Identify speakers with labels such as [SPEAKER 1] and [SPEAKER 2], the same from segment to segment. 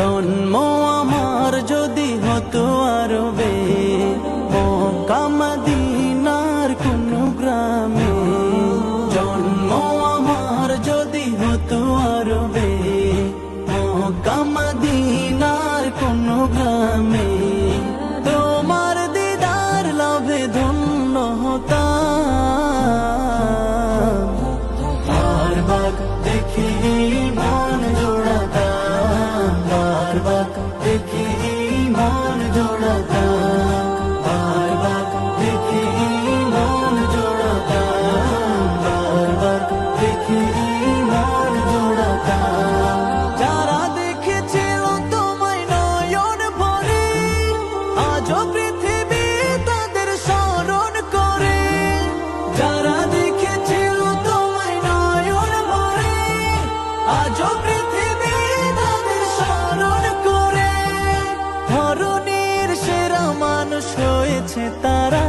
[SPEAKER 1] জন্ম আমার যদি হতো আরবে, মক্কা মদিনার কোন গ্রামে। জন্ম আমার যদি হতো আরবে, মক্কা মদিনার কোন গ্রামে। তোমার দিদার লাভে ধন্য হতাম, বারবার দেখি মন জোড়াতাম, বারবার দেখি মন জোড়াতাম, বারবার দেখি মন জোড়াতাম, বারবার দেখি মন জোড়াতাম। যারা দেখেছিল তোমায় নয়ন ভরে, আজও পৃথিবী তাদের স্মরণ করে। যারা দেখেছিল তোমায় নয়ন ভরে, আজও পৃথিবী তাদের স্মরণ করে। ধরণীর সেরা মানুষ হয়েছে তারা,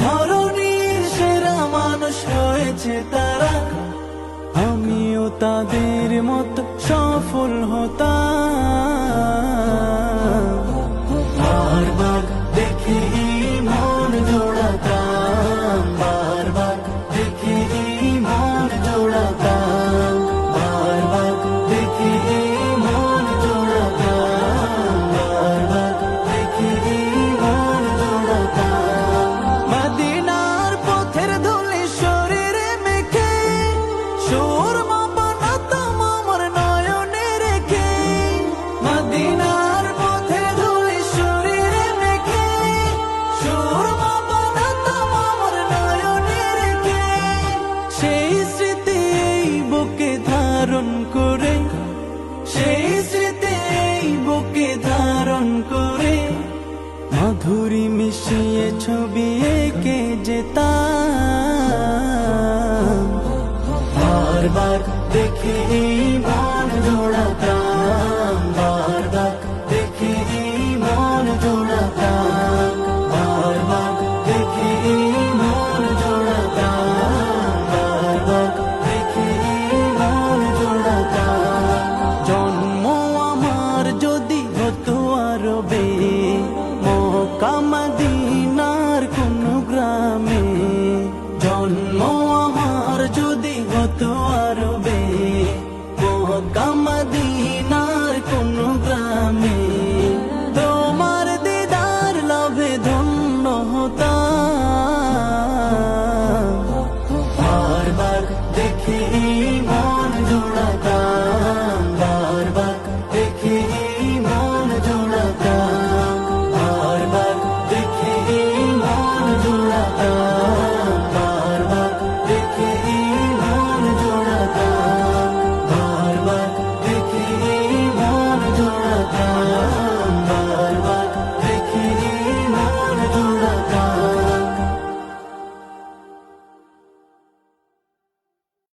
[SPEAKER 1] ধরণীর সেরা মানুষ হয়েছে তারা। আমিও তাদের মতো সফল হতাম, বারবার দেখি মন জোড়াতাম, বারবার দেখি মন জোড়াতাম, বারবার দেখি মন জোড়াতাম, বারবার দেখি মন জোড়াতাম। মদিনার পথের ধুলি শরীরে মেখে, সুরমা বানাতাম আমার নয়নে রেখে। মদিনার পথের ধুলি শরীরে মেখে, সুরমা বানাতাম আমার নয়নে রেখে। সেই স্মৃতি এই বুকে ধারণ করে, সেই স্মৃতি এই বুকে ধারণ করে। মাধুরী মিশিয়ে ছবি এঁকে যেতাম, বারবার দেখি মন জোড়াতাম।